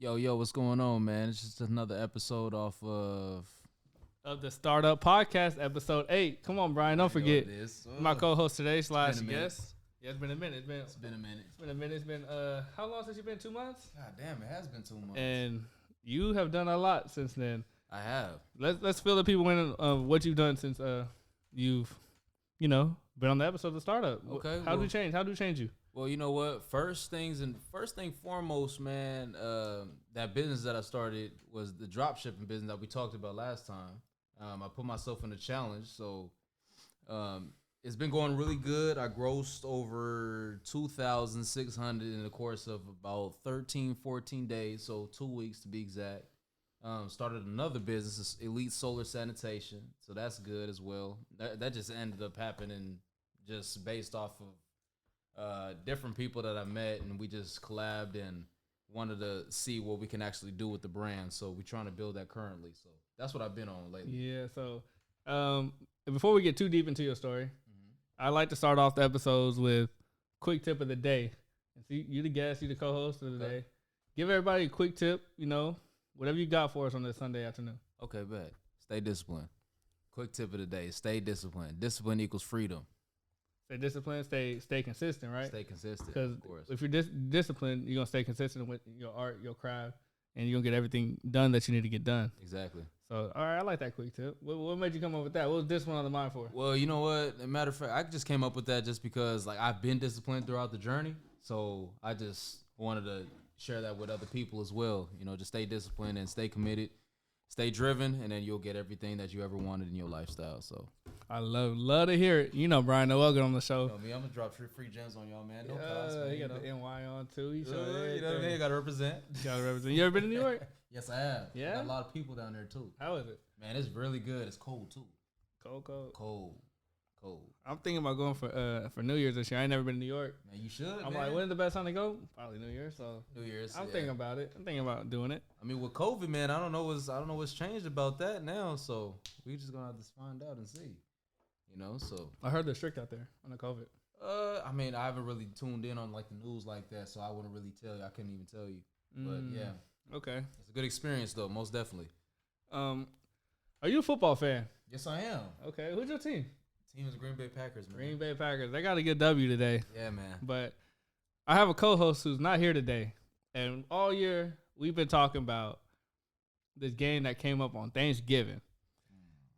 Yo, what's going on, man? It's just another episode off of the Startup Podcast, episode 8. Come on, Brian, don't forget. My co-host today slash guest. Yeah, it's been a minute. It's been a minute. It's been how long since you been? 2 months? God damn, it has been 2 months. And you have done a lot since then. I have. Let's fill the people in on what you've done since you've been on the episode of the Startup. Okay. How do you change? How do you change you? Well, you know what? First thing foremost, man, that business that I started was the drop shipping business that we talked about last time. I put myself in a challenge, so it's been going really good. I grossed over 2,600 in the course of about 13, 14 days, so 2 weeks to be exact. Started another business, Elite Solar Sanitation, so that's good as well. That just ended up happening just based off of different people that I met, and we just collabed and wanted to see what we can actually do with the brand. So we're trying to build that currently. So that's what I've been on lately. Yeah. So before we get too deep into your story, I like to start off the episodes with quick tip of the day. And so you the guest, you the co-host of the day. Give everybody a quick tip. Whatever you got for us on this Sunday afternoon. Okay, bet. Stay disciplined. Quick tip of the day: stay disciplined. Discipline equals freedom. Stay disciplined, stay consistent, right? Stay consistent, because of course. If you're disciplined, you're going to stay consistent with your art, your craft, and you're going to get everything done that you need to get done. Exactly. So, all right, I like that quick tip. What made you come up with that? What was discipline on the mind for? Well, you know what? As a matter of fact, I just came up with that just because I've been disciplined throughout the journey. So I just wanted to share that with other people as well. Just stay disciplined and stay committed. Stay driven, and then you'll get everything that you ever wanted in your lifestyle. So I love to hear it. Brian Noel on the show. I'm gonna drop free gems on y'all, man. No cost, man. He got the NY on too. He gotta represent. You ever been to New York? Yes, I have. Yeah, got a lot of people down there too. How is it? Man, it's really good. It's cold too. Cold. Cold. I'm thinking about going for New Year's this year. I ain't never been to New York. Man, you should. I'm like, when's the best time to go? Probably New Year's. So New Year's. I'm thinking about it. I'm thinking about doing it. I mean, with COVID, man, I don't know what's changed about that now. So we just gonna have to find out and see. So I heard they're strict out there on the COVID. I mean, I haven't really tuned in on the news like that, so I wouldn't really tell you. I couldn't even tell you. But yeah. Okay. It's a good experience though, most definitely. Are you a football fan? Yes, I am. Okay. Who's your team? Team is Green Bay Packers, man. Green Bay Packers. They got a good W today. Yeah, man. But I have a co-host who's not here today. And all year, we've been talking about this game that came up on Thanksgiving.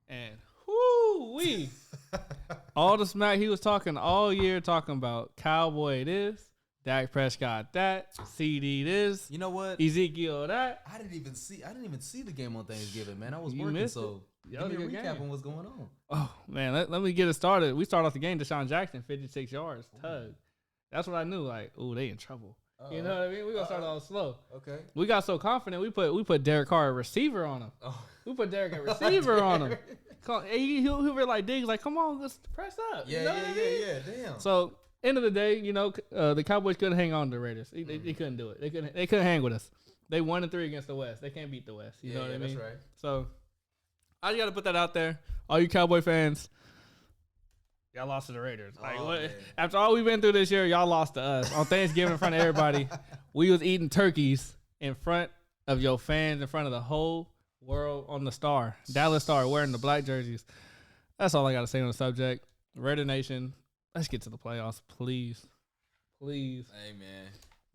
And whoo-wee. All the smack he was talking all year, talking about Cowboy this, Dak Prescott that, CD this. You know what? Ezekiel that. I didn't even see the game on Thanksgiving, man. I was You working, missed so it. give me a recap on what's going on. Oh, man, let me get it started. We start off the game, Deshaun Jackson, 56 yards, tug. That's what I knew, they in trouble. You know what I mean? We're going to start off slow. Okay. We got so confident, we put Derek Carr a receiver on him. Oh. We put Derek a receiver on him. He'll be like, Diggs, come on, let's press up. Yeah, damn. So, end of the day, the Cowboys couldn't hang on to the Raiders. They couldn't do it. They couldn't hang with us. They 1-3 against the West. They can't beat the West. You know what I mean? That's right. So, I just got to put that out there. All you Cowboy fans, y'all lost to the Raiders. After all we've been through this year, y'all lost to us. On Thanksgiving in front of everybody, we was eating turkeys in front of your fans, in front of the whole world on the Star. Dallas Star wearing the black jerseys. That's all I got to say on the subject. Raider Nation, let's get to the playoffs, please. Please. Hey, man.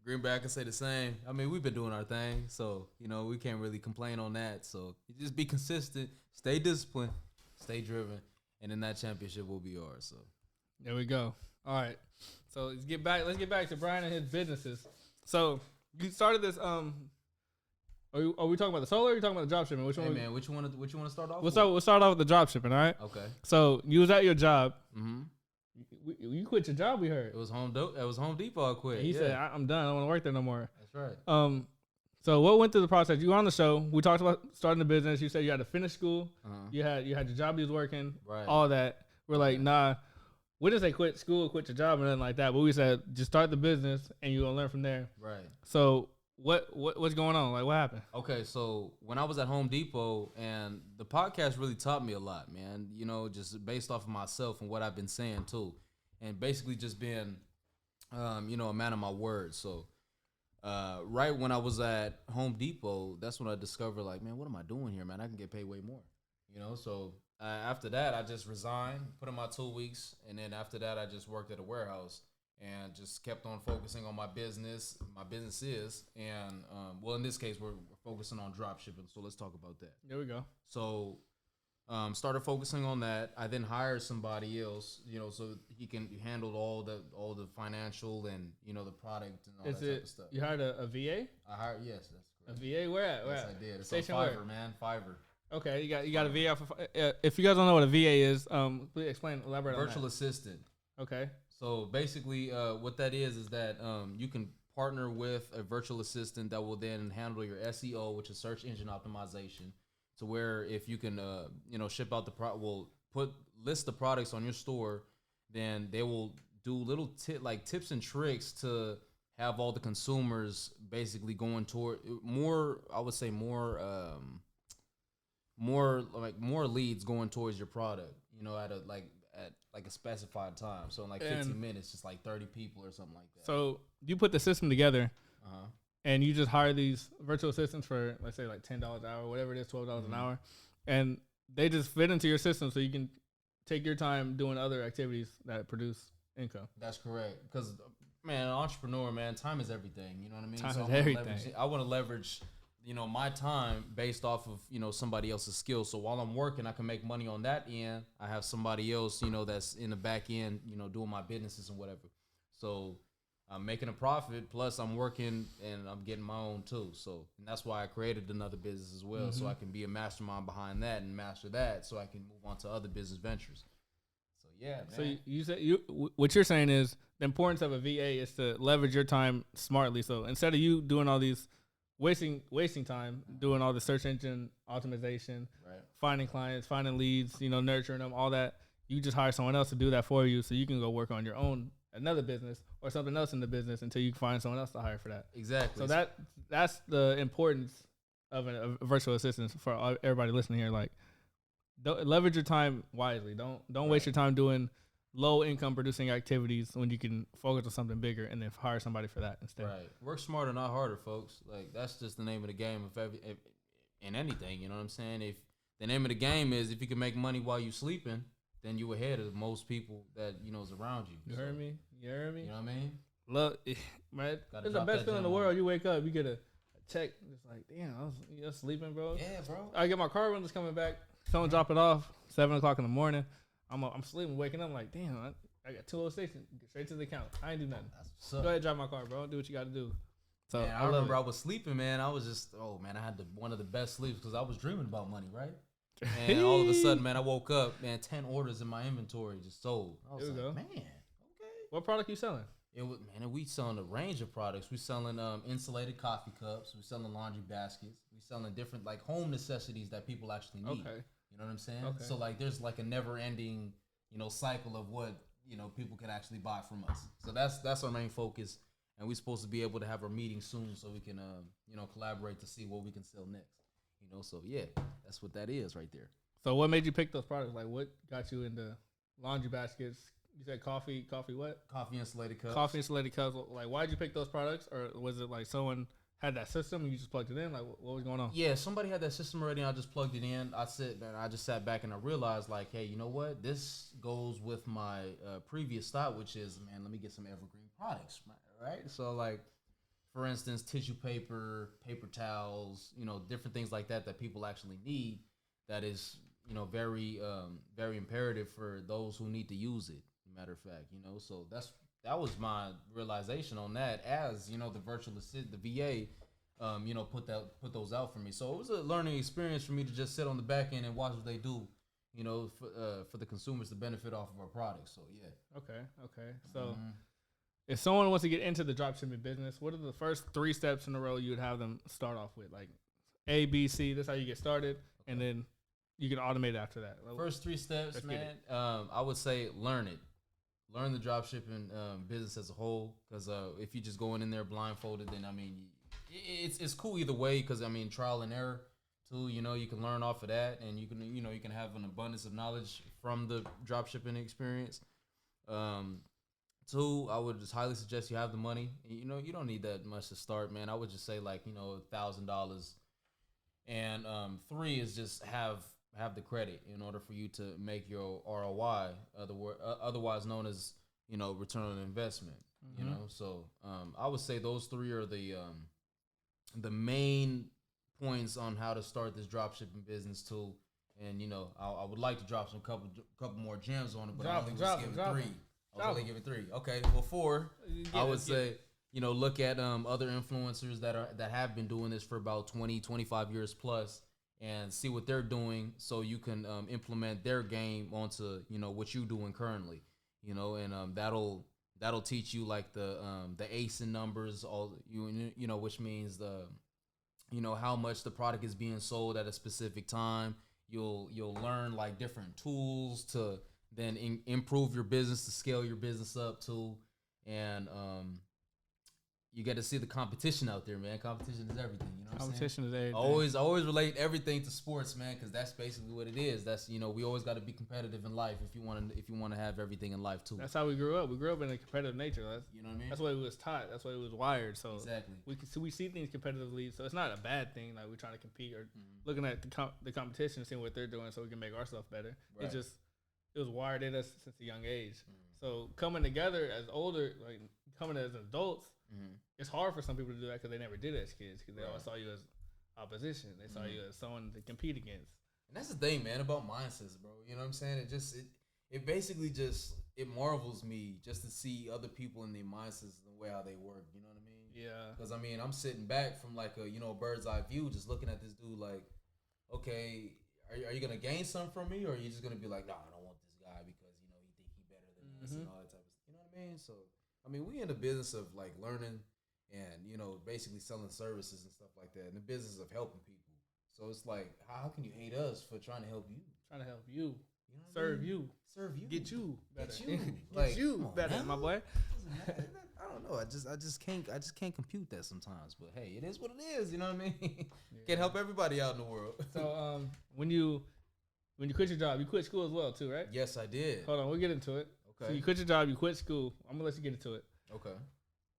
Green Bay, I can say the same. I mean, we've been doing our thing, so, we can't really complain on that. So, you just be consistent, stay disciplined, stay driven, and then that championship will be ours. So, there we go. All right. So, let's get back to Brian and his businesses. So, you started this Are we talking about the solar or are you talking about the drop shipping? Which one? Hey, man, which you want to start off with? We'll start off with the drop shipping, all right? Okay. So, you was at your job. Mm-hmm. You quit your job, we heard. It was Home Depot I quit. And he said, I'm done. I don't want to work there no more. That's right. So what went through the process? You were on the show. We talked about starting the business. You said you had to finish school. You had your job you was working. Right. All that. We're like, nah. We didn't say quit school, quit your job, or nothing like that. But we said just start the business and you're gonna learn from there. Right. So what's going on? What happened? Okay, so when I was at Home Depot, and the podcast really taught me a lot, man. Just based off of myself and what I've been saying too, and basically just being, a man of my word. So Right when I was at Home Depot, that's when I discovered, like, man, what am I doing here, man? I can get paid way more, So after that, I just resigned, put in my 2 weeks, and then after that, I just worked at a warehouse and just kept on focusing on my business. My business is, and well, in this case, we're focusing on drop shipping. So let's talk about that. There we go. So started focusing on that. I then hired somebody else, so he can handle all the financial and the product and all that type of stuff. You hired a VA? I hired, yes, that's correct. A VA? Where at? Yes, I did. It's Station on Fiverr, where? man. Fiverr. Okay, you got a VA. If you guys don't know what a VA is, please elaborate on that. Virtual assistant. Okay. So basically, what that is that you can partner with a virtual assistant that will then handle your SEO, which is search engine optimization. To where if you can, ship out list the products on your store, then they will do little tips and tricks to have all the consumers basically going toward more. I would say more leads going towards your product. At a specified time. So in 15 minutes, just 30 people or something like that. So you put the system together. And you just hire these virtual assistants for, let's say, $10 an hour, whatever it is, $12 an hour. And they just fit into your system so you can take your time doing other activities that produce income. That's correct. Because, man, an entrepreneur, man, time is everything. You know what I mean? Time is everything. I want to leverage, my time based off of, somebody else's skills. So while I'm working, I can make money on that end. I have somebody else, that's in the back end, doing my businesses and whatever. So I'm making a profit, plus I'm working and I'm getting my own too. So, and that's why I created another business as well, so I can be a mastermind behind that and master that, so I can move on to other business ventures. So yeah, man. So you said what you're saying is the importance of a VA is to leverage your time smartly. So instead of you doing all these wasting time doing all the search engine optimization, right, finding clients, finding leads, nurturing them, all that, you just hire someone else to do that for you, so you can go work on your own another business or something else in the business until you can find someone else to hire for that. Exactly. So that's the importance of a virtual assistant for everybody listening here. Don't leverage your time wisely. Don't waste your time doing low income producing activities when you can focus on something bigger and then hire somebody for that instead. Right. Work smarter, not harder, folks. That's just the name of the game if in anything. You know what I'm saying? If the name of the game is if you can make money while you sleeping, then you ahead of most people that is around you. You heard me? You heard me? You know what I mean? Look, man, it's the best feeling in the world. You wake up, you get a check. It's like, damn, I was sleeping, bro. Yeah, bro. I get my car rentals coming back. Someone drop it off 7:00 in the morning. I'm sleeping, waking up. I'm like, damn, I got 206. Get straight to the account. I ain't do nothing. Go ahead, drive my car, bro. Do what you got to do. So man, I remember I was sleeping, man. I was just, I had one of the best sleeps because I was dreaming about money, right? And all of a sudden, man, I woke up, man, 10 orders in my inventory just sold. I was man, okay. What product you selling? We selling a range of products. We selling insulated coffee cups. We selling laundry baskets. We selling different home necessities that people actually need. Okay. You know what I'm saying? Okay. So there's a never ending, cycle of what, people can actually buy from us. So that's our main focus. And we're supposed to be able to have our meeting soon so we can, collaborate to see what we can sell next. So yeah, that's what that is right there. So what made you pick those products? What got you into laundry baskets? You said coffee what? Coffee insulated cups. Coffee insulated cups. Why'd you pick those products? Or was it someone had that system and you just plugged it in? What was going on? Yeah, somebody had that system already and I just plugged it in. I just sat back and I realized hey, you know what? This goes with my previous thought, which is, man, let me get some evergreen products, right? So for instance, tissue paper, paper towels, different things like that people actually need. That is, very, very imperative for those who need to use it. Matter of fact, so that was my realization on that. As the virtual assistant, the VA, put those out for me. So it was a learning experience for me to just sit on the back end and watch what they do, for the consumers to benefit off of our products. So yeah. Okay. So. If someone wants to get into the dropshipping business, what are the first 3 steps in a row you would have them start off with? A, B, C, that's how you get started, and then you can automate after that. First 3 steps, man, I would say learn it. Learn the dropshipping business as a whole, because if you just going in there blindfolded, then, it's cool either way, because, trial and error, too. You can learn off of that, and you can have an abundance of knowledge from the dropshipping experience. 2, I would just highly suggest you have the money. You know, you don't need that much to start, man. I would just say like, you know, $1,000. And 3 is just have the credit in order for you to make your ROI, otherwise known as, you know, return on investment. You know, so I would say those 3 are the main points on how to start this dropshipping business too. And you know, I would like to drop some couple more gems on it, but I only was giving 3. I was only giving 3. Okay, well 4, I would say, you know, look at other influencers that have been doing this for about 20, 25 years plus, and see what they're doing, so you can implement their game onto, you know, what you're doing currently. You know, and that'll teach you like the ACE in numbers, all you know, which means you know, how much the product is being sold at a specific time. You'll learn like different tools to then improve your business, to scale your business up too. And you get to see the competition out there, man. Competition is everything. You know what competition I'm saying? is everything. Always relate everything to sports, man, because that's basically what it is. That's, you know, we always got to be competitive in life if you want to have everything in life too. That's how we grew up. We grew up in a competitive nature. You know what I mean? That's what it was taught. That's what it was wired. So exactly, we see things competitively. So it's not a bad thing. Like we're trying to compete or looking at the competition and seeing what they're doing, so we can make ourselves better. Right. It was wired in us since a young age. So coming together as older, like coming as adults. It's hard for some people to do that because they never did it as kids, because they always saw you as opposition. They saw you as someone to compete against. And that's the thing, man, about mindsets, bro. You know what I'm saying? It basically it marvels me just to see other people in their mindsets and the way how they work. You know what I mean? Yeah. Because I mean, I'm sitting back from like a, you know, bird's eye view, just looking at this dude like, okay, are you gonna gain something from me, or are you just gonna be like, nah, I don't want this guy because, you know, he think he better than us and all that type of stuff. You know what I mean? So I mean, we in the business of like learning and, you know, basically selling services and stuff like that, in the business of helping people. So it's like, how can you hate us for trying to help you? Trying to help you. You know serve you. Serve you. Get you better. Get you. Get you better, man. My boy. I don't know. I just can't compute that sometimes. But hey, it is what it is. You know what I mean? Yeah. Can't help everybody out in the world. So when you quit your job, you quit school as well too, right? Yes, I did. Hold on, we'll get into it. Okay. So you quit your job, you quit school. I'm gonna let you get into it. Okay.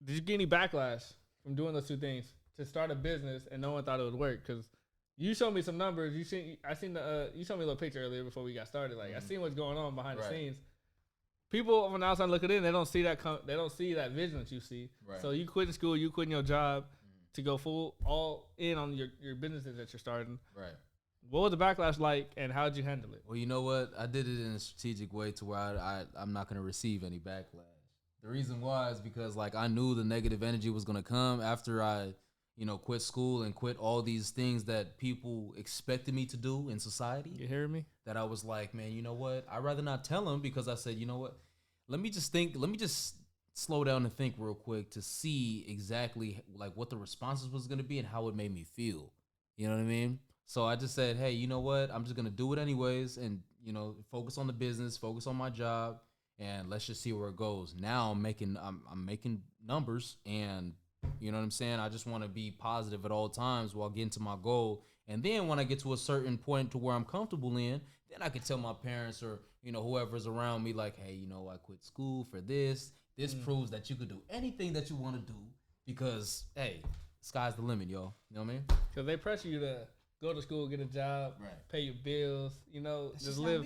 Did you get any backlash from doing those 2 things, to start a business and no one thought it would work? Because you showed me some numbers. You showed me a little picture earlier before we got started. Like I seen what's going on behind the scenes. People on the outside looking in, they don't see that. They don't see that vision that you see. Right. So you quitting school, you quitting your job to go all in on your businesses that you're starting. Right. What was the backlash like, and how did you handle it? Well, you know what? I did it in a strategic way to where I'm not going to receive any backlash. The reason why is because, like, I knew the negative energy was going to come after I, you know, quit school and quit all these things that people expected me to do in society. You hear me? That I was like, man, you know what? I'd rather not tell them, because I said, you know what? Let me just slow down and think real quick to see exactly, like, what the responses was going to be and how it made me feel. You know what I mean? So I just said, hey, you know what? I'm just going to do it anyways, and, you know, focus on the business, focus on my job, and let's just see where it goes. Now I'm making numbers, and you know what I'm saying? I just want to be positive at all times while getting to my goal. And then when I get to a certain point to where I'm comfortable in, then I can tell my parents or, you know, whoever's around me, like, hey, you know, I quit school for this. This proves that you could do anything that you want to do, because, hey, sky's the limit, y'all. You know what I mean? Because they pressure you to go to school, get a job, pay your bills, you know, that's just live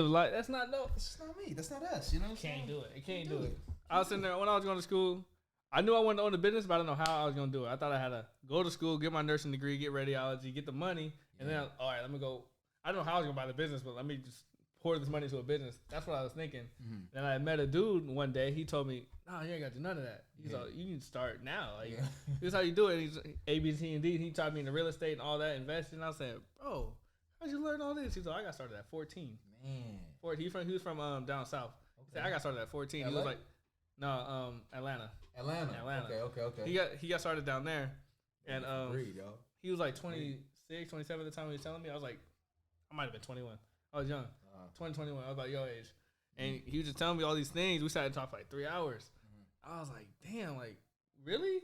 life. That's not That's just not me. That's not us. You know what I'm saying? Can't do it. It can't do it. I was sitting there when I was going to school. I knew I wanted to own a business, but I didn't know how I was going to do it. I thought I had to go to school, get my nursing degree, get radiology, get the money, and then, all right, let me go. I don't know how I was going to buy the business, but let me just pour this money into a business. That's what I was thinking. Then I met a dude one day. He told me, no, you ain't got to do none of that. He's like, you need to start now. Like, this is how you do it. He's A, B, C, and D. He taught me into real estate and all that, investing. I said, bro, how'd you learn all this? He's like, I got started at 14. Man. 14. He was from down south. He said, I got started at 14. LA? He was like, no, Atlanta. Okay. He got started down there, and Read, he was like 26, 27 at the time he was telling me. I was like, I might have been 21. I was young, 21. I was about your age, and he was just telling me all these things. We sat and talked for like 3 hours. I was like, damn, like really,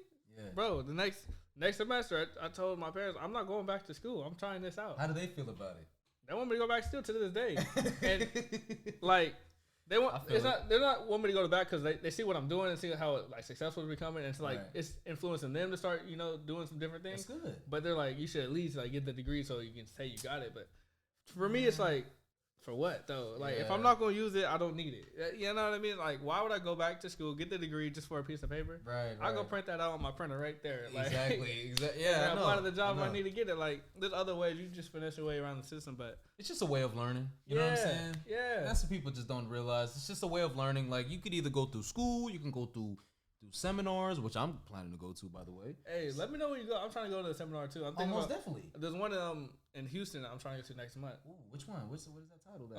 bro. The next semester, I told my parents, I'm not going back to school. I'm trying this out. How do they feel about it? They want me to go back still to this day, and like. They want they're not want me to go to back because they see what I'm doing and see how like successful it's becoming, and it's like it's influencing them to start doing some different things. That's good. But they're like, you should at least like get the degree so you can say you got it. But for me, it's like, for what though? Like if I'm not gonna use it, I don't need it. You know what I mean? Like why would I go back to school, get the degree just for a piece of paper? Right. I go print that out on my printer right there. Like, exactly. Yeah. I'm out of the job. I need to get it. Like there's other ways you just finesse your way around the system, but it's just a way of learning. You know what I'm saying? Yeah. That's what people just don't realize. It's just a way of learning. Like you could either go through school, you can go through seminars, which I'm planning to go to, by the way. Hey, let me know when you go. I'm trying to go to a seminar too. I'm thinking most definitely. There's one in Houston I'm trying to go to next month. Ooh, which one? What is that title? That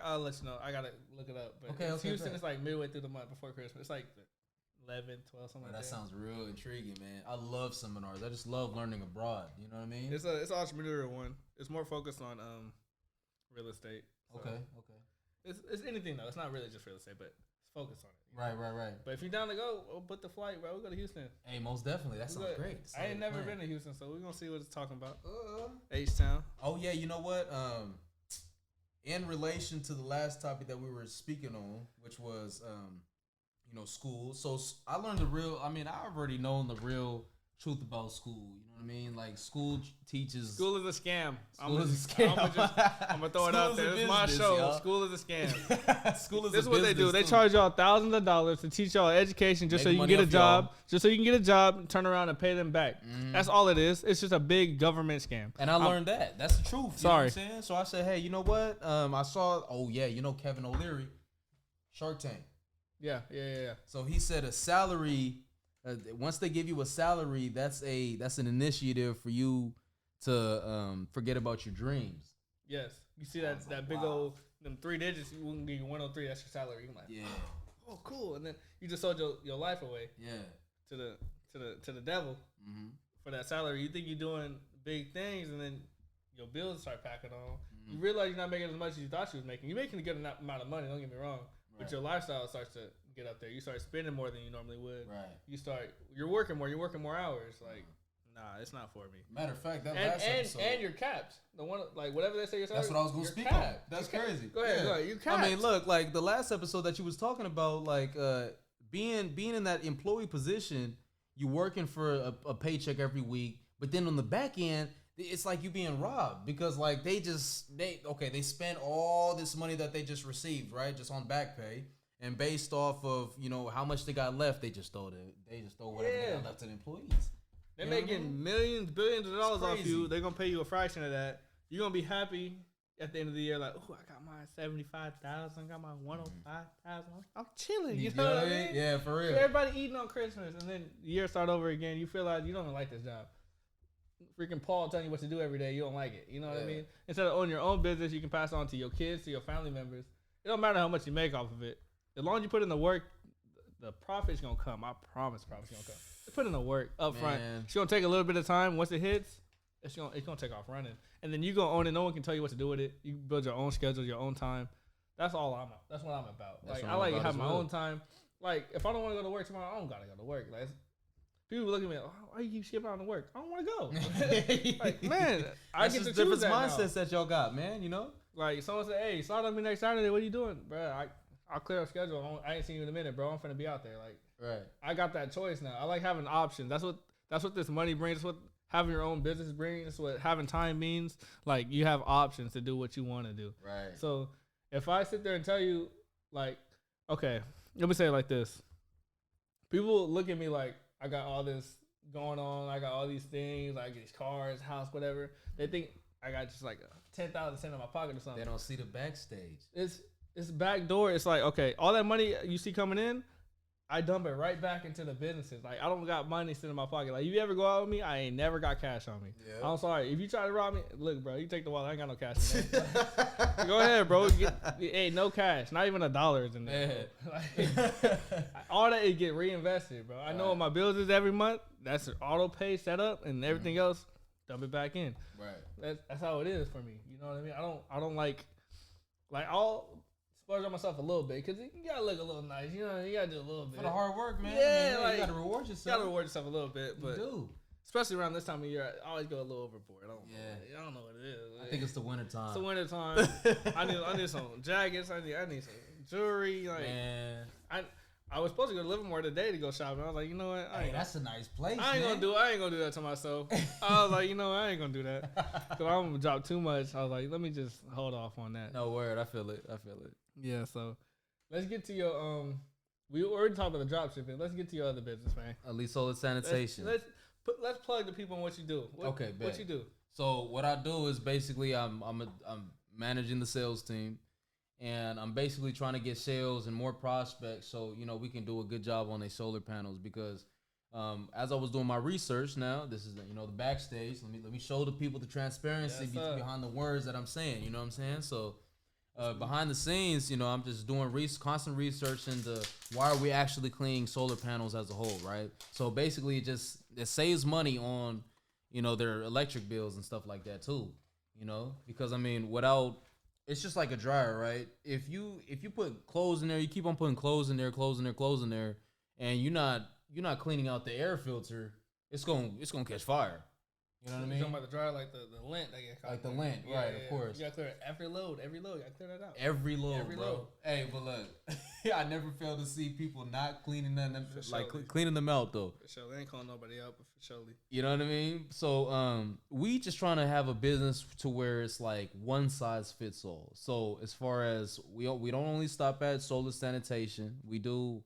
I'll let you know. I gotta look it up. But Houston, it's like midway through the month before Christmas. It's like 11, 12, something like that. That sounds real intriguing, man. I love seminars. I just love learning abroad. You know what I mean? It's an entrepreneurial one. It's more focused on real estate. So okay. It's anything though. It's not really just real estate, but it's focused on it. Right. But if you're down to go, we'll put the flight, bro. We'll go to Houston. Hey, most definitely. That sounds great. I ain't never been to Houston, so we're gonna see what it's talking about. H-Town. Oh yeah, you know what? In relation to the last topic that we were speaking on, which was school. So I learned I already known the real truth about school. You know what I mean? Like school teaches. School is a scam. School is a scam. I'm gonna throw it out there. It's my show. Y'all. School is a scam. School is. This is what they do. Too. They charge y'all thousands of dollars to teach y'all education just so you can get a job. Just so you can get a job, turn around and pay them back. Mm-hmm. That's all it is. It's just a big government scam. And I learned that. That's the truth. Sorry. You know what I'm saying? So I said, hey, you know what? I saw. Oh yeah, Kevin O'Leary, Shark Tank. Yeah. So he said a salary. Once they give you a salary, that's an initiative for you to forget about your dreams. Yes, you see that big old them 3 digits. You wouldn't give you 103. That's your salary. You're like, oh, cool. And then you just sold your life away. Yeah. To the devil for that salary. You think you're doing big things, and then your bills start packing on. Mm-hmm. You realize you're not making as much as you thought you was making. You're making a good amount of money. Don't get me wrong. But your lifestyle starts to get up there. You start spending more than you normally would. Right. You're working more. You're working more hours. Like, nah, it's not for me. Matter of fact, last episode. And you're capped. The one, like, whatever they say your salary. That's what I was going to speak on. That's crazy. Go ahead. You capped. I mean, look, like the last episode that you was talking about, like being in that employee position, you working for a paycheck every week, but then on the back end, it's like you being robbed because like they spend all this money that they just received, right? Just on back pay. And based off of, how much they got left, they just throw whatever they got left to the employees. They're making millions, billions of dollars off you. They're going to pay you a fraction of that. You're going to be happy at the end of the year, like, oh, I got my 75,000, got my 105,000. I'm chilling. You know what I mean? Yeah, for real. Everybody eating on Christmas, and then the year start over again. You feel like you don't even like this job. Freaking Paul telling you what to do every day, you don't like it. You know what I mean? Instead of owning your own business, you can pass on to your kids, to your family members. It don't matter how much you make off of it. As long as you put in the work, the profit's gonna come. I promise, profit's gonna come. Put in the work up front. It's gonna take a little bit of time. Once it hits, it's gonna take off running, and then you gonna own it. No one can tell you what to do with it. You build your own schedule, your own time. That's all That's what I'm about. Like I like to have my own time. Like if I don't want to go to work tomorrow, I don't gotta go to work. Like people look at me, why you keep skipping out to work? I don't want to go. Like man, I get to choose that mindsets that y'all got, man. Like someone said, hey, slide on me next Saturday. What are you doing, bro? I'll clear a schedule. I ain't seen you in a minute, bro. I'm finna be out there. Like, right. I got that choice now. I like having options. That's what this money brings. That's what having your own business brings. That's what having time means. Like, you have options to do what you want to do. Right. So, if I sit there and tell you, like, okay, let me say it like this. People look at me like I got all this going on. I got all these things. I get these cars, house, whatever. They think I got just like 10,000 cents in my pocket or something. They don't see the backstage. It's back door. It's like, okay, all that money you see coming in, I dump it right back into the businesses. Like, I don't got money sitting in my pocket. Like, you ever go out with me, I ain't never got cash on me. Yep. I'm sorry. If you try to rob me, look, bro, you take the wallet. I ain't got no cash in there. Go ahead, bro. Hey, no cash. Not even $1 is in there. Like, all that is get reinvested, bro. I know what my bills is every month. That's an auto pay setup, and everything else, dump it back in. Right. That's how it is for me. You know what I mean? I don't like I'll splurge on myself a little bit because you gotta look a little nice. You know, you gotta do a little bit for the hard work, man. Yeah, like, you gotta reward yourself. You gotta reward yourself a little bit, but you do. Especially around this time of year, I always go a little overboard. I don't know what it is. I think it's the winter time. It's the winter time. I need some jackets. I need some jewelry. Like, man. I was supposed to go to Livermore today to go shopping. I was like, you know what? That's a nice place. I ain't gonna do that to myself. I was like, you know, I ain't gonna do that because I'm gonna drop too much. I was like, let me just hold off on that. No word. I feel it. Yeah. So let's get to your We already talked about the drop shipping. Let's get to your other business, man. Elite Solar Sanitation. Let's plug the people on what you do. What you do? So what I do is basically I'm managing the sales team. And I'm basically trying to get sales and more prospects so, we can do a good job on their solar panels because as I was doing my research now, this is, the backstage. Let me show the people the transparency behind the words that I'm saying, you know what I'm saying? So behind the scenes, I'm just doing constant research into why are we actually cleaning solar panels as a whole, right? So basically it saves money on, their electric bills and stuff like that too, because without... It's just like a dryer, right? If you put clothes in there, you keep on putting clothes in there, and you're not cleaning out the air filter, it's gonna catch fire. You know what I mean? You're talking about the dryer, like the lint that get caught. Like the lint, right? Of course. You gotta clear every load. You gotta clear that out. Every load. Hey, but look, I never fail to see people not cleaning them, cleaning them out though. For sure, they ain't calling nobody out, but for sure. You know what I mean? So, we just trying to have a business to where it's like one size fits all. So, as far as we don't only stop at solar sanitation, we do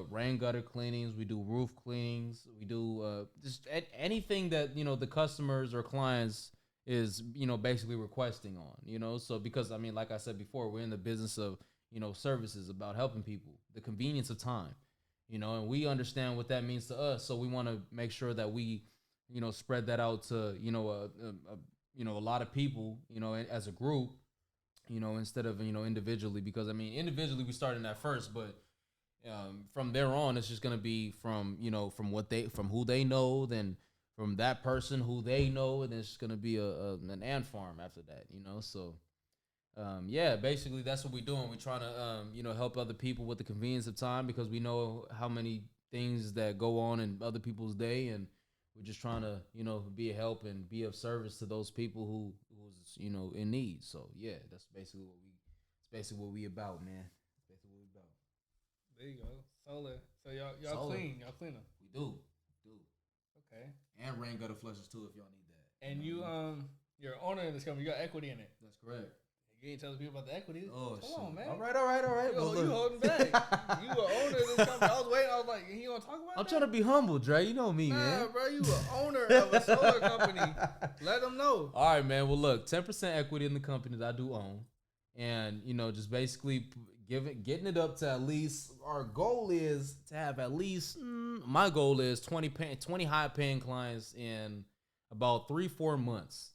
rain gutter cleanings, we do roof cleanings, we do just anything that the customers or clients is basically requesting on. So because like I said before, we're in the business of services about helping people, the convenience of time, and we understand what that means to us. So we want to make sure that we spread that out to a lot of people as a group, instead of individually, because individually we started at first, but from there on, it's just gonna be from from who they know, then from that person who they know, and it's just gonna be an ant farm after that, So, basically that's what we're doing. We're trying to help other people with the convenience of time because we know how many things that go on in other people's day, and we're just trying to be a help and be of service to those people who's in need. So that's basically what we about, man. There you go. Solar. So y'all clean. Y'all clean them. We do. Okay. And rain gutter flushes too if y'all need that. And you're an owner of this company. You got equity in it. That's correct. You ain't telling people about the equity. Oh, Come shit. on, man. All right. You holding back. You an owner of this company. I was waiting. I was like, he gonna talk about I'm that? trying to be humble, Dre. You know me, man. Nah, bro. You an owner of a solar company. Let them know. All right, man. Well, look, 10% equity in the company that I do own. And, just basically getting it up to at least, our goal is to have at least, my goal is 20 high paying clients in about 3-4 months.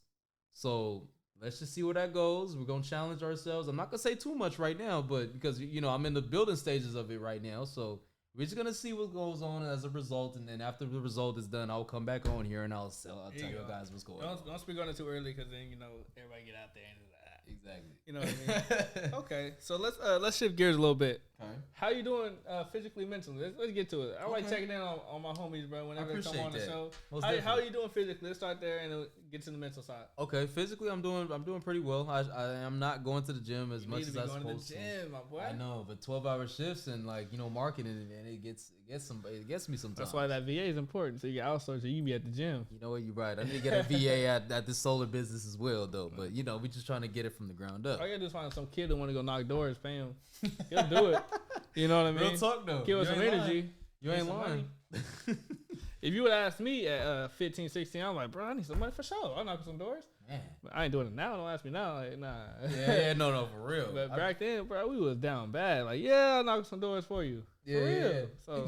So let's just see where that goes. We're going to challenge ourselves. I'm not going to say too much right now, but because, I'm in the building stages of it right now. So we're just going to see what goes on as a result. And then after the result is done, I'll come back on here and I'll tell you guys what's going on. Don't speak on it too early because then, everybody get out there and exactly. You know what I mean? Okay, so let's shift gears a little bit. Okay. How you doing physically, mentally? Let's get to it. I like checking in on my homies, bro. Whenever they come on the show. How are you doing physically? Let's start there and get to the mental side. Okay, physically I'm doing pretty well. I am not going to the gym as much as I'm supposed to. Gym, my boy. I know, but 12-hour shifts and marketing and it gets me sometimes. That's why that VA is important. So you can outsource so you can be at the gym. You know what? You're right. I need to get a VA at this solar business as well, though. But we're just trying to get it from the ground up. All you gotta do is find some kid that want to go knock doors, pay him. He'll do it. You know what I mean? Real talk though. Give us some energy. You ain't lying. If you would ask me at 15, 16, I'm like, bro, I need some money for sure. I'll knock on some doors. Man. But I ain't doing it now. Don't ask me now. Like, nah. Yeah, no, for real. But back then, bro, we was down bad. Like, yeah, I'll knock some doors for you. For real. Yeah. So,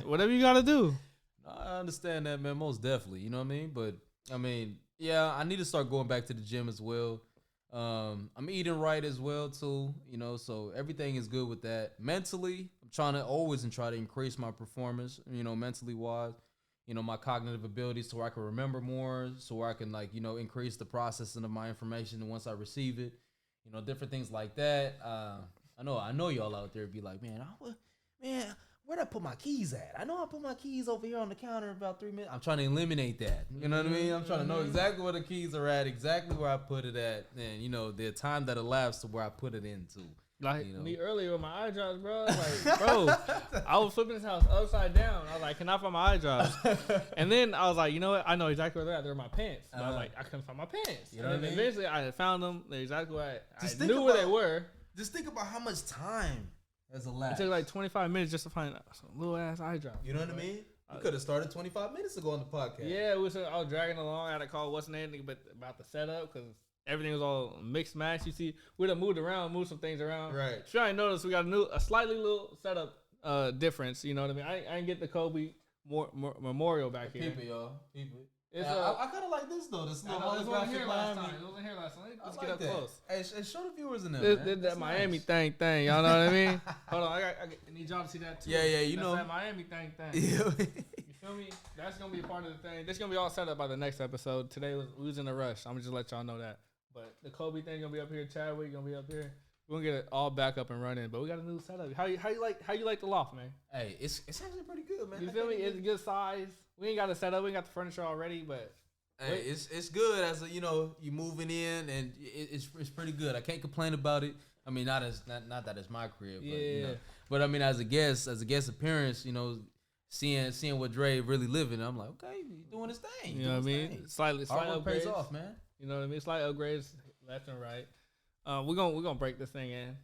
whatever you gotta do. I understand that, man. Most definitely. You know what I mean? But, I need to start going back to the gym as well. I'm eating right as well too, so everything is good with that. Mentally, I'm trying to increase my performance, mentally wise, my cognitive abilities so I can remember more, so I can increase the processing of my information once I receive it, different things like that. I know y'all out there be like, man, where'd I put my keys at? I know I put my keys over here on the counter in about 3 minutes. I'm trying to eliminate that. You know what I mean? I'm trying to know exactly where the keys are at, exactly where I put it at, and, the time that elapsed to where I put it into. Like You know? me earlier with my eye drops, bro. Like, bro, I was flipping this house upside down. I was like, can I find my eye drops? And then I was like, you know what? I know exactly where they're at. They're in my pants. But I was like, I couldn't find my pants. You know and what I mean? eventually I had found them. They're exactly where I Just think knew where they about- were. Just think about how much time has elapsed. It took like 25 minutes just to find some little ass eye drops. You know what I mean? You could have started 25 minutes ago on the podcast. Yeah, I was dragging along. I had to call what's the name but about the setup because everything was all mixed match. You see, we done moved some things around. Right. Sure, I noticed we got a slightly little setup difference. You know what I mean? I didn't get the Kobe memorial back here. Keep it, y'all. Keep it. It's, I kind of like this though. This little wasn't here holographic last Miami. time. It wasn't here last time. Let's I get like up that. close. Hey, show the viewers in there, This, man. that That's Miami nice. thing. Y'all know what I mean? Hold on, I need y'all to see that too. Yeah, you That's know. that Miami thing. Yeah. You feel me? That's gonna be a part of the thing. This gonna be all set up by the next episode. Today we was in a rush. I'm gonna just let y'all know that. But the Kobe thing gonna be up here. Chadwick gonna be up here. We're gonna get it all back up and running. But we got a new setup. How you like the loft, man? Hey, it's actually pretty good, man. You feel me? It's a good size. We ain't got it set up. We ain't got the furniture already, but Hey, it's good as you moving in and it's pretty good. I can't complain about it. I mean, not that it's my crib, but yeah. But I mean, as a guest appearance, seeing what Dre really living, I'm like, okay, he's doing his thing. You know what I mean? Slight Hard work pays upgrades off, man. You know what I mean? Slight upgrades left and right. We're gonna break this thing in.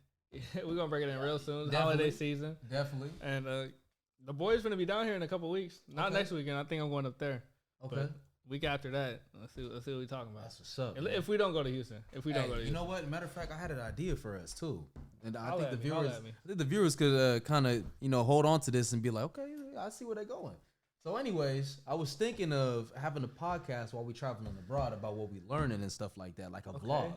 We're gonna break it in real soon. It's holiday season. Definitely. And the boys gonna be down here in a couple weeks. Not next weekend. I think I'm going up there. Okay. But week after that, let's see what we're talking about. That's what's up. If we don't go to Houston. You know what? Matter of fact, I had an idea for us too, and I think Holla the viewers could kind of hold on to this and be like, okay, I see where they're going. So, anyways, I was thinking of having a podcast while we traveling abroad about what we learning and stuff like that, like a vlog.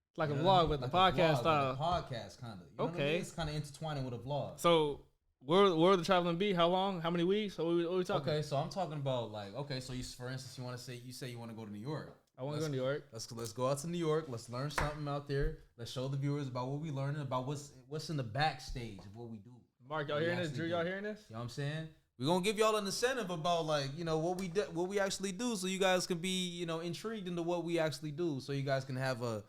It's like a vlog with the podcast style. Podcast kind of. You know what I mean? It's kind of intertwining with a vlog. So where the traveling be? How long? How many weeks? What we talking? Okay, so I'm talking about so you, for instance, you say you want to go to New York. I want to go to New York. Let's go out to New York. Let's learn something out there. Let's show the viewers about what we learning, about what's in the backstage of what we do. Mark, y'all hearing this? Drew, y'all hearing this? You know what I'm saying? We're gonna give y'all an incentive about what we actually do, so you guys can be intrigued into what we actually do, so you guys can have a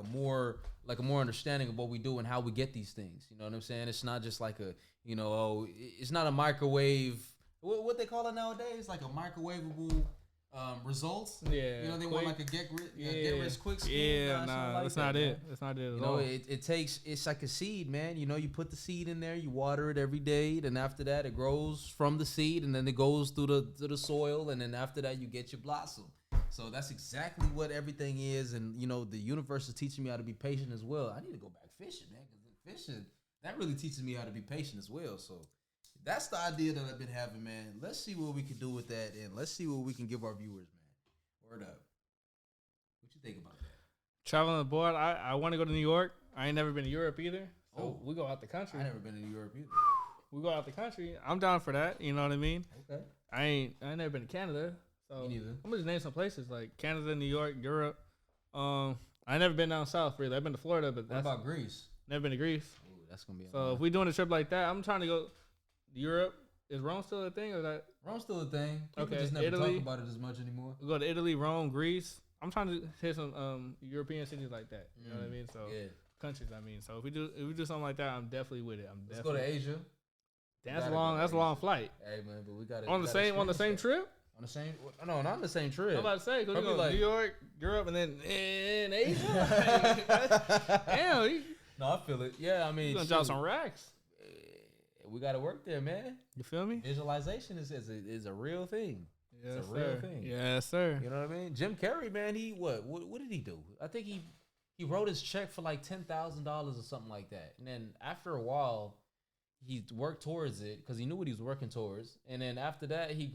more understanding of what we do and how we get these things. You know what I'm saying? It's not just like it's not a microwave. What they call it nowadays, like a microwavable results. Yeah. They want like a get rich quick scheme. Yeah, nah, that's not it. That's not it at all. It's like a seed, man. You put the seed in there, you water it every day, then after that it grows from the seed, and then it goes through the soil, and then after that you get your blossom. So that's exactly what everything is, and the universe is teaching me how to be patient as well. I need to go back fishing, man, because fishing that really teaches me how to be patient as well. So that's the idea that I've been having, man. Let's see what we can do with that, and let's see what we can give our viewers, man. Word up. What you think about that? Traveling abroad, I want to go to New York. I ain't never been to Europe either. So we go out the country. I never been to Europe either. We go out the country. I'm down for that. You know what I mean? Okay. I ain't never been to Canada. So Me neither. I'm gonna just name some places like Canada, New York, Europe. I never been down south really. I've been to Florida, but What about Greece? Never been to Greece. Ooh, that's gonna be. So if we doing a trip like that, I'm trying to go Europe. Is Rome still a thing or that? Rome's still a thing. People Okay, just never Italy. talk about it as much anymore. We go to Italy, Rome, Greece. I'm trying to hit some European cities like that. You know what I mean? So Yeah. countries. I mean, so if we do something like that, I'm definitely with it. Let's go to Asia. That's a long flight. Hey man, but we got On the same trip. On the same? No, not on the same trip. I'm about to say, cause we Probably go like- New York, Europe, and then in Asia. Damn, No, I feel it. Yeah, I mean, you gonna drop some racks. we got to work there, man. You feel me? Visualization is a real thing. Yes, It's a real sir. thing. Yes, sir. You know what I mean? Jim Carrey, man, he what did he do? I think he wrote his check for like $10,000 or something like that, and then after a while, he worked towards it because he knew what he was working towards, and then after that, he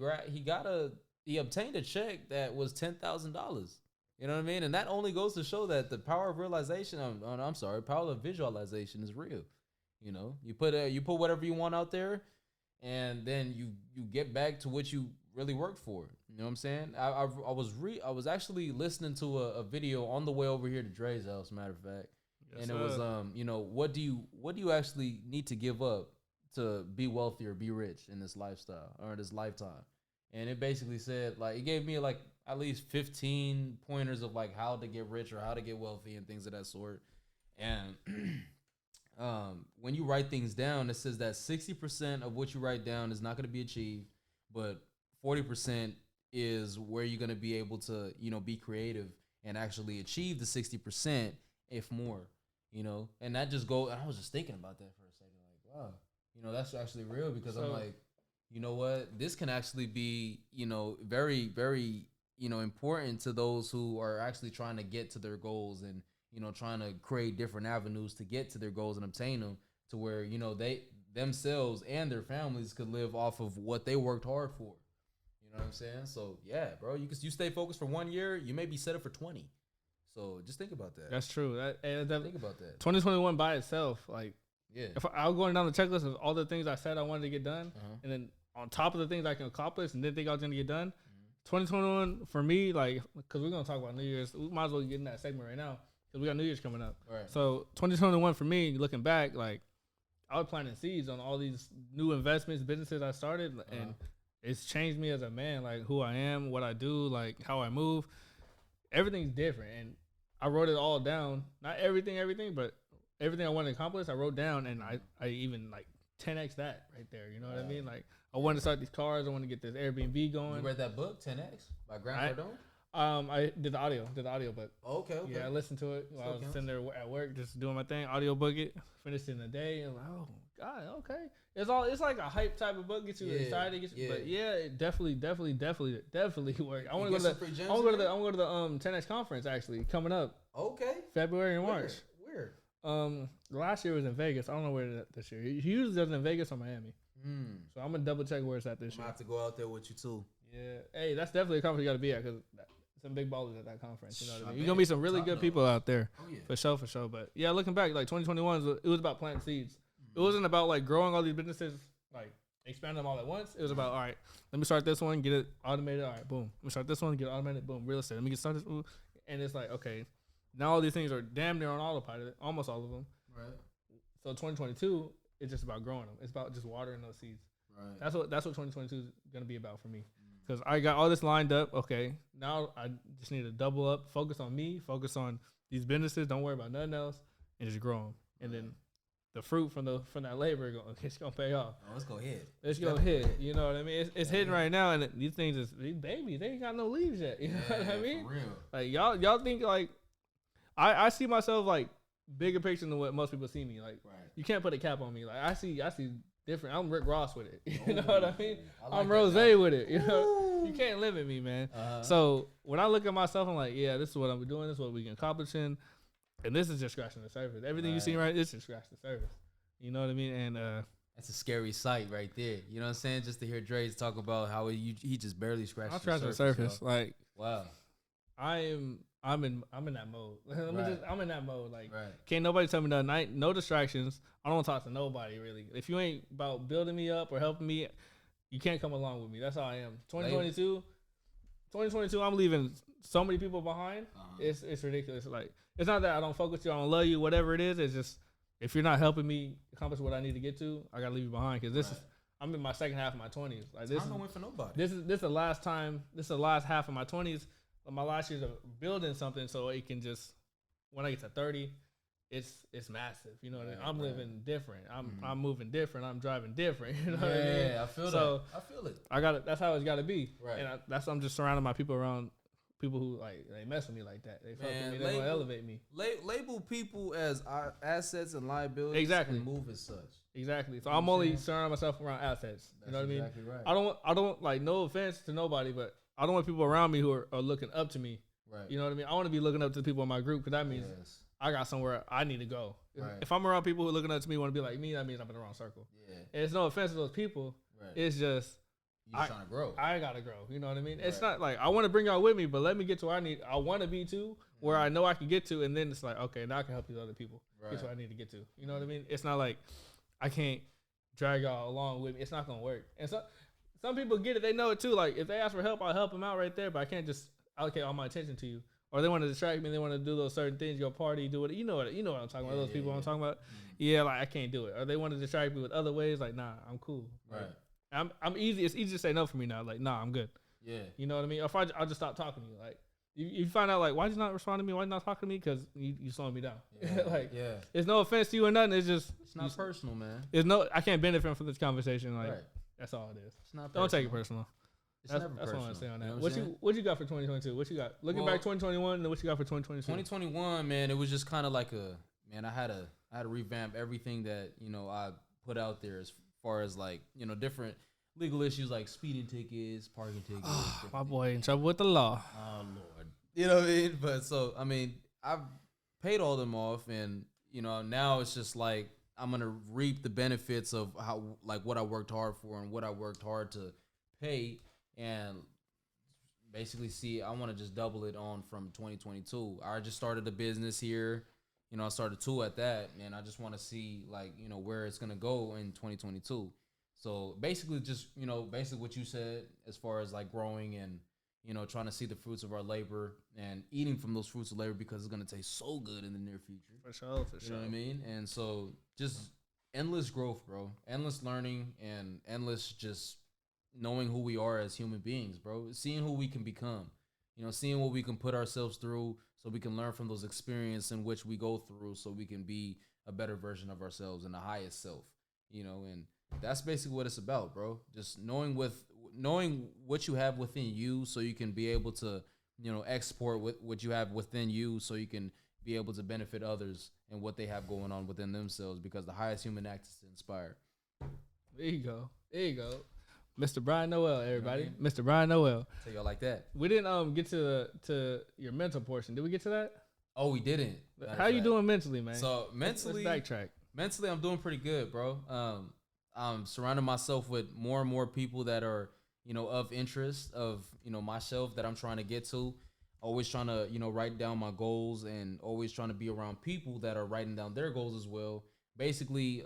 obtained a check that was $10,000. You know what I mean? And that only goes to show that the power of realization. Power of visualization is real. You put whatever you want out there, and then you get back to what you really worked for. You know what I'm saying? I was actually listening to a video on the way over here to Dre's house, matter of fact, Yes, and it was what do you actually need to give up to be wealthy or be rich in this lifestyle or this lifetime? And it basically said, like, it gave me like at least 15 pointers of like how to get rich or how to get wealthy and things of that sort. And when you write things down, it says that 60% of what you write down is not going to be achieved, but 40% is where you're going to be able to, be creative and actually achieve the 60%, if more, and that just go. I was just thinking about that for a second, like, wow, that's actually real, because I'm like, you know what, this can actually be, very, very, important to those who are actually trying to get to their goals, and, trying to create different avenues to get to their goals and obtain them, to where, they themselves and their families could live off of what they worked hard for. You know what I'm saying? So yeah, bro, you stay focused for 1 year, you may be set up for 20. So just think about that. That's true. Think about that. 2021 by itself, like, yeah. If I was going down the checklist of all the things I said I wanted to get done, and then on top of the things I can accomplish and didn't think I was going to get done, 2021 for me, like, because we're going to talk about New Year's, we might as well get in that segment right now, because we got New Year's coming up. Right. So 2021 for me, looking back, like, I was planting seeds on all these new investments, businesses I started, and it's changed me as a man, like who I am, what I do, like how I move. Everything's different, and I wrote it all down. Not everything, but everything I wanted to accomplish, I wrote down, and I even like 10x that right there. You know what I mean? Like, I wanted to start these cars. I want to get this Airbnb going. You read that book, 10X, by Grant Cardone? I did the audio book. Okay. Yeah, I listened to it while I was sitting there at work, just doing my thing. Audio book it, finished it in a day. And I'm like, oh God, okay. It's like a hype type of book, gets you excited. But yeah, it definitely worked. I want to go to the 10X conference actually coming up. Okay. February and March. Where? Last year was in Vegas. I don't know where this year. He usually does it in Vegas or Miami. So I'm gonna double check where it's at this year. I have to go out there with you too. Yeah. Hey, that's definitely a conference you got to be at, because some big ballers at that conference. You know what I mean? You're gonna be some really good people out there. Oh yeah. For sure. But yeah, looking back, like 2021, it was about planting seeds. It wasn't about like growing all these businesses, like expanding them all at once. It was about, all right, let me start this one, get it automated. All right, boom. Let me start this one, get it automated. Boom. Real estate. Let me get started. And it's like, okay, now all these things are damn near on autopilot, almost all of them. Right. So 2022, it's just about growing them. It's about just watering those seeds. Right. That's what 2022 is gonna be about for me. Because I got all this lined up. Okay, now I just need to double up, focus on me, focus on these businesses. Don't worry about nothing else, and just grow them. And then the fruit from that labor, it's gonna pay off. Oh, let's go hit. Let's go hit. You know what I mean? It's hitting right now, and these things these babies. They ain't got no leaves yet. You know what I mean? For real. Like y'all think like I see myself like bigger picture than what most people see me. Like you can't put a cap on me. Like I see different. I'm Rick Ross with it. You know what I mean? I'm Rose with it. You know, you can't limit me, man. So when I look at myself, I'm like, yeah, this is what I'm doing. This is what we can accomplish in, and this is just scratching the surface. Everything you see right, this is scratching the surface. You know what I mean? And that's a scary sight right there. You know what I'm saying? Just to hear Dre's talk about how he just barely scratched the surface. Like, wow. I'm in that mode. I'm in that mode. Like, right. Can't nobody tell me nothing. No distractions. I don't want to talk to nobody really. If you ain't about building me up or helping me, you can't come along with me. That's how I am. 2022, I'm leaving so many people behind. It's ridiculous. Like, it's not that I don't fuck with you, I don't love you, whatever it is. It's just, if you're not helping me accomplish what I need to get to, I gotta leave you behind, because I'm in my second half of my 20s. Like, this don't wait for nobody. This is the last time. This is the last half of my 20s. My last year's of building something, so it can just, when I get to 30, it's massive. You know what I mean? I'm living different. I'm moving different. I'm driving different. You know what I mean? Yeah, I feel that. I feel it. That's how it's got to be. Right. And I'm just surrounding my people around people who like they mess with me like that. They fuck with me. They want to elevate me. Label people as assets and liabilities. Exactly. And move as such. Exactly. So I'm only surrounding myself around assets. You know what I mean? Exactly right. I don't like, no offense to nobody, but I don't want people around me who are looking up to me. Right. You know what I mean? I want to be looking up to the people in my group, because that means I got somewhere I need to go. Right. If I'm around people who are looking up to me, want to be like me, that means I'm in the wrong circle. Yeah. And it's no offense to those people. Right. It's just, you're trying to grow. I got to grow. You know what I mean? Right. It's not like I want to bring y'all with me, but let me get to where I want to be to, where I know I can get to. And then it's like, okay, now I can help these other people get to where I need to get to. You know what I mean? It's not like I can't drag y'all along with me. It's not going to work. And so some people get it. They know it too. Like, if they ask for help, I'll help them out right there. But I can't just allocate all my attention to you. Or they want to distract me. They want to do those certain things. Go party, do it. You know what I'm talking about. Those people I'm talking about. Yeah, like I can't do it. Or they want to distract me with other ways. Like, nah, I'm cool. Right. I'm easy. It's easy to say no for me now. Like, nah, I'm good. Yeah. You know what I mean? Or if I'll just stop talking to you. Like, You find out like why you not responding to me? Why you not talking to me? Because you slowing me down. Yeah, like yeah. It's no offense to you or nothing. It's just It's not personal, man. It's no. I can't benefit from this conversation. Like Right. that's all it is. It's not. Don't take it personal. It's never That's personal. what I want to say on that. You know What you got for 2022? What you got? Looking back 2021, and then what you got for 2022? 2021, man, it was just kind of like I had to revamp everything that I put out there as far as like different legal issues like speeding tickets, parking tickets. My boy in trouble with the law. Oh Lord, you know what I mean? But so I mean, I've paid all them off, and now it's just like I'm gonna reap the benefits of how like what I worked hard for and what I worked hard to pay. And basically, I want to just double it on from 2022. I just started a business here. I started 2 at that, and I just want to see, like, where it's going to go in 2022. So basically just, basically what you said as far as, like, growing and, trying to see the fruits of our labor and eating from those fruits of labor because it's going to taste so good in the near future. For sure. You know what I mean? And so just endless growth, bro. Endless learning and endless just knowing who we are as human beings, bro. Seeing who we can become, seeing what we can put ourselves through so we can learn from those experiences in which we go through so we can be a better version of ourselves and the highest self, and that's basically what it's about, bro. Just knowing what you have within you so you can be able to, export what you have within you so you can be able to benefit others and what they have going on within themselves because the highest human act is to inspire. There you go. Mr. Brian Noel, everybody. You know what I mean? Mr. Brian Noel. Tell y'all like that. We didn't get to your mental portion. Did we get to that? Oh, we didn't. How you doing mentally, man? So mentally, let's backtrack. Mentally, I'm doing pretty good, bro. I'm surrounding myself with more and more people that are, of interest of, myself that I'm trying to get to. Always trying to, write down my goals and always trying to be around people that are writing down their goals as well. Basically,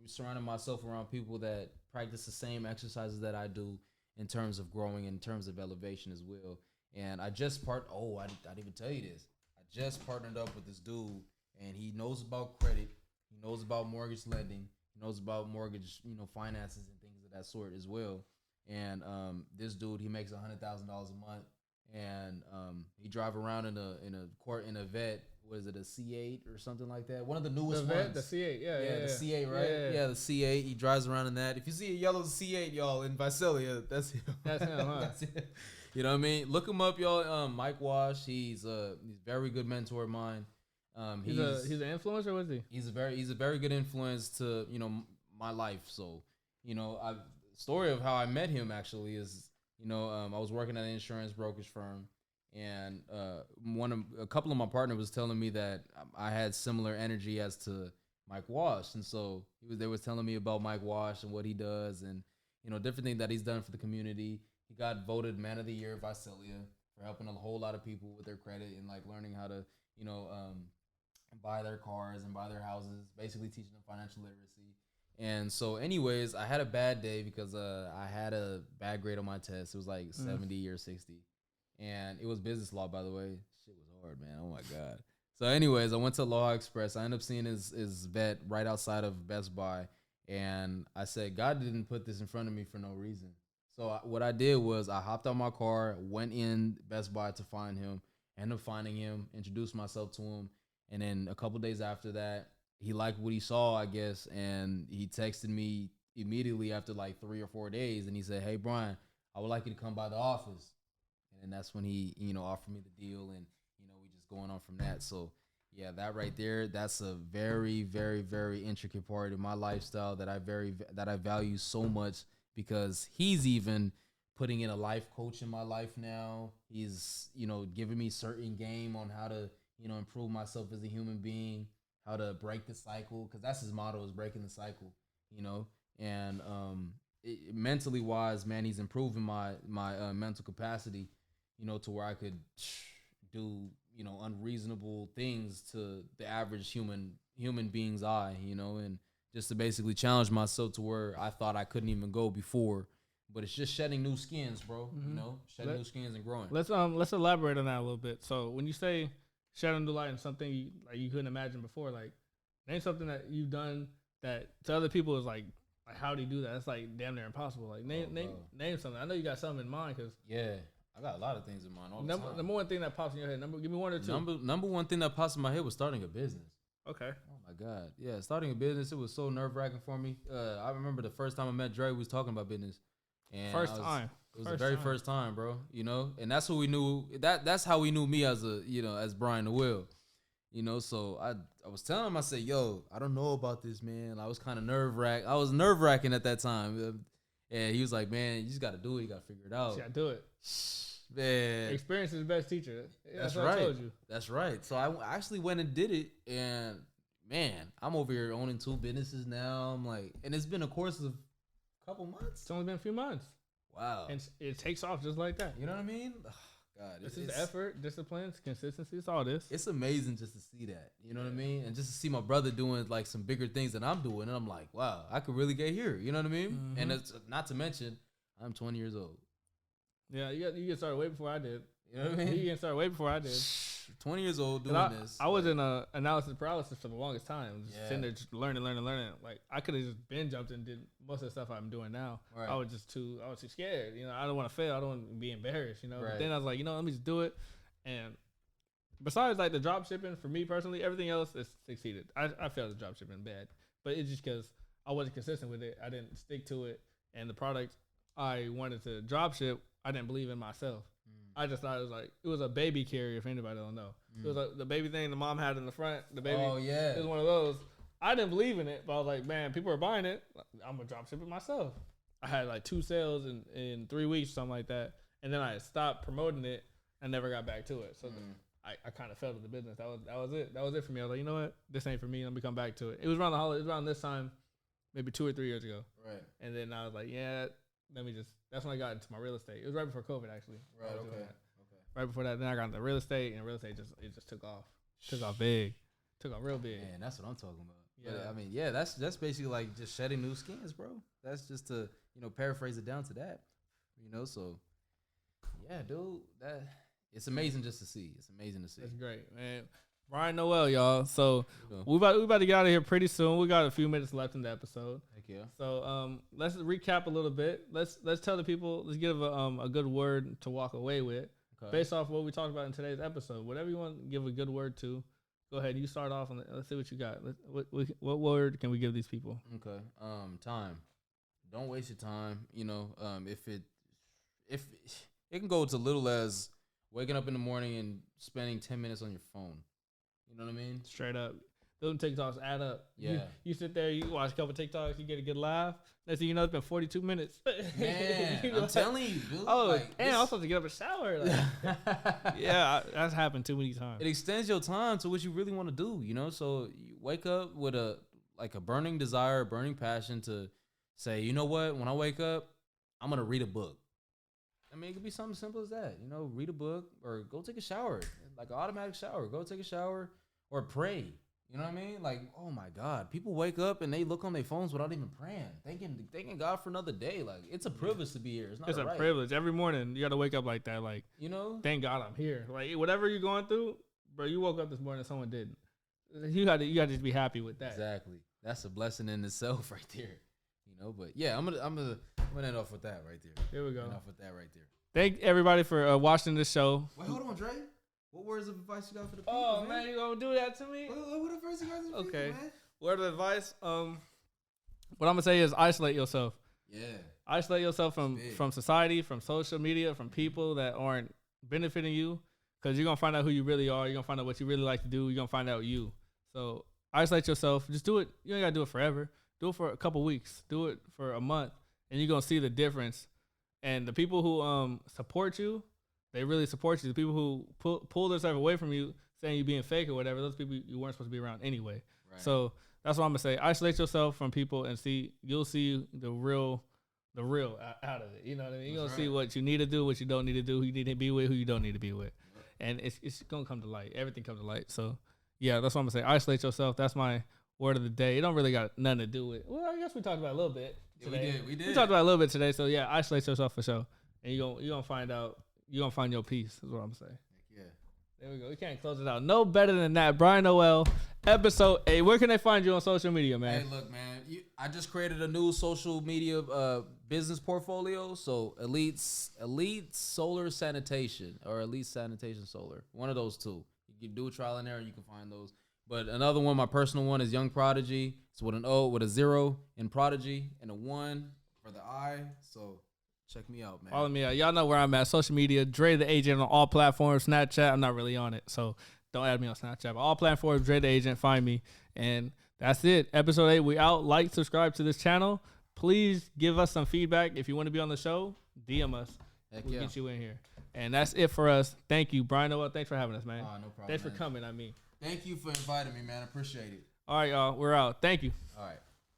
surrounding myself around people that practice the same exercises that I do in terms of growing, in terms of elevation as well. And I just I didn't even tell you this. I just partnered up with this dude, and he knows about credit. He knows about mortgage lending. He knows about mortgage, finances and things of that sort as well. And this dude, he makes $100,000 a month, and he drive around in a vet. What is it, a C8 or something like that? One of the newest ones. The C8, yeah. The C8, right? Yeah, the C8. He drives around in that. If you see a yellow C8, y'all, in Visalia, that's him. That's him, huh? That's him. You know what I mean? Look him up, y'all. Mike Wash. He's a very good mentor of mine. He's an influencer, was he? He's a very good influence to my life. So story of how I met him actually is I was working at an insurance brokerage firm. And a couple of my partners was telling me that I had similar energy as to Mike Wash, and so they was telling me about Mike Wash and what he does, and different things that he's done for the community. He got voted Man of the Year of Visalia for helping a whole lot of people with their credit and like learning how to buy their cars and buy their houses, basically teaching them financial literacy. And so, anyways, I had a bad day because I had a bad grade on my test. It was like 70 or 60. And it was business law, by the way. Shit was hard, man. Oh, my God. So, anyways, I went to Law Express. I ended up seeing his vet right outside of Best Buy. And I said, God didn't put this in front of me for no reason. So, what I did was I hopped out my car, went in Best Buy to find him, ended up finding him, introduced myself to him. And then a couple days after that, he liked what he saw, I guess. And he texted me immediately after like 3 or 4 days. And he said, hey, Brian, I would like you to come by the office. And that's when he, offered me the deal, and, we just going on from that. So, yeah, that right there, that's a very, very, very intricate part of my lifestyle that I value so much because he's even putting in a life coach in my life now. He's, giving me certain game on how to, improve myself as a human being, how to break the cycle, because that's his motto is breaking the cycle, and mentally wise, man, he's improving my mental capacity, to where I could do, unreasonable things to the average human being's eye, and just to basically challenge myself to where I thought I couldn't even go before. But it's just shedding new skins, bro. Mm-hmm. Shedding new skins and growing. Let's elaborate on that a little bit. So when you say shedding new light and something you couldn't imagine before, like name something that you've done that to other people is like how do you do that? It's like damn near impossible. Like name something. I know you got something in mind, cause yeah. I got a lot of things in mind all the Number time. one thing that pops in your head. Give me one or two. Number one thing that pops in my head was starting a business. Okay. Oh my God. Yeah, starting a business, it was so nerve-wracking for me. I remember the first time I met Dre, we was talking about business. And It was the very first time, bro. You know, and that's who we knew. That's how we knew me as as Brian the Will. You know, so I was telling him, I said, yo, I don't know about this, man. I was kind of nerve-wracked. I was nerve-wracking at that time. And he was like, man, you just got to do it. You got to figure it out. You got to do it. Man. Experience is the best teacher. That's right. I told you. That's right. So I actually went and did it. And, man, I'm over here owning 2 businesses now. I'm like, and it's been a course of a couple months. It's only been a few months. Wow. And it takes off just like that. You know what I mean? God, this is effort, discipline, consistency. It's all this. It's amazing just to see that. You know what I mean? And just to see my brother doing like some bigger things than I'm doing. And I'm like, wow, I could really get here. You know what I mean? Mm-hmm. And it's not to mention, I'm 20 years old. Yeah, you get started way before I did. You know what I mean? You get started way before I did. 20 years old doing this. I was in analysis paralysis for the longest time. Just sitting there just learning. Like I could have just been jumped and did most of the stuff I'm doing now. Right. I was too scared. You know, I don't want to fail. I don't want to be embarrassed. You know. Right. But then I was like, let me just do it. And besides like the drop shipping, for me personally, everything else has succeeded. I failed the drop shipping bad, but it's just because I wasn't consistent with it. I didn't stick to it, and the product I wanted to drop ship, I didn't believe in myself. I just thought it was a baby carrier, if anybody don't know. It was like the baby thing the mom had in the front. The baby. Oh, yeah. It was one of those. I didn't believe in it, but I was like, man, people are buying it. I'm going to drop ship it myself. I had like 2 sales in 3 weeks, something like that. And then I stopped promoting it and never got back to it. So I kind of fell to the business. That was it. That was it for me. I was like, you know what? This ain't for me. Let me come back to it. It was around the holidays. It was around this time, maybe 2 or 3 years ago. Right. And then I was like, yeah, that's when I got into my real estate. It was right before COVID, actually. Right, okay. Right before that, then I got into real estate, and real estate just took off. Took off big. Took off real big. Man, that's what I'm talking about. Yeah. But, I mean, yeah, that's basically like just shedding new skins, bro. That's just to, paraphrase it down to that. So, yeah, dude, it's amazing just to see. It's amazing to see. That's great, man. Brian Noel, y'all. So we about to get out of here pretty soon. We got a few minutes left in the episode. Heck yeah. So let's recap a little bit. Let's tell the people. Let's give a good word to walk away with, based off what we talked about in today's episode. Whatever you want to give a good word to, go ahead. You start off and let's see what you got. What word can we give these people? Okay. Time. Don't waste your time. If it can go as little as waking up in the morning and spending 10 minutes on your phone. You know what I mean? Straight up. Those TikToks add up. Yeah. You sit there, you watch a couple TikToks, you get a good laugh. Next thing you know, it's been 42 minutes. Man, I'm telling you, dude. Oh, and I'm supposed to get up and shower. Yeah, that's happened too many times. It extends your time to what you really want to do, So you wake up with a burning desire, a burning passion to say, you know what? When I wake up, I'm going to read a book. I mean, it could be something simple as that. Read a book or go take a shower, like an automatic shower. Go take a shower or pray. You know what I mean? Like, oh my God, people wake up and they look on their phones without even praying, thanking God for another day. Like, it's a privilege to be here. It's a privilege. Every morning you got to wake up like that. Like, thank God I'm here. Like, whatever you're going through, bro, you woke up this morning and someone didn't. You got to just be happy with that. Exactly. That's a blessing in itself right there. But yeah, I'm gonna end off with that right there. Here we go. End off with that right there. Thank everybody for watching this show. Wait, hold on, Dre. What words of advice you got for the people? Oh man, you gonna do that to me? What advice you got for the people, man? Word of advice. What I'm gonna say is isolate yourself. Yeah. Isolate yourself from society, from social media, from people that aren't benefiting you, because you're gonna find out who you really are. You're gonna find out what you really like to do. You're gonna find out you. So isolate yourself. Just do it. You ain't gotta do it forever. Do it for a couple weeks. Do it for a month, and you're gonna see the difference. And the people who support you, they really support you. The people who pull themselves away from you, saying you being fake or whatever, those people you weren't supposed to be around anyway. Right. So that's what I'm gonna say. Isolate yourself from people and you'll see the real out of it. You know what I mean? You're gonna see what you need to do, what you don't need to do, who you need to be with, who you don't need to be with. And it's gonna come to light. Everything comes to light. So yeah, that's what I'm gonna say. Isolate yourself. That's my word of the day. It don't really got nothing to do with. Well, I guess we talked about it a little bit today. Yeah, we did. We talked about it a little bit today. So yeah, isolate yourself for sure. And you're gonna find out. You're gonna find your peace. Is what I'm saying. Yeah. There we go. We can't close it out no better than that. Brian Noel, episode 8. Where can they find you on social media, man? Hey, look, man. I just created a new social media business portfolio. So Elite Solar Sanitation or Elite Sanitation Solar. One of those two. You can do a trial and error. You can find those. But another one, my personal one, is Young Prodigy. It's with an O, with a 0 in Prodigy, and a 1 for the I. So check me out, man. Follow me out. Y'all know where I'm at. Social media, Dre the Agent on all platforms. Snapchat, I'm not really on it, so don't add me on Snapchat. But all platforms, Dre the Agent, find me. And that's it. Episode 8, we out. Like, subscribe to this channel. Please give us some feedback. If you want to be on the show, DM us. We'll get you in here. And that's it for us. Thank you, Brian Noah. Thanks for having us, man. No problem. Thanks man. for coming, I mean. Thank you for inviting me, man. I appreciate it. All right, y'all. We're out. Thank you. All right.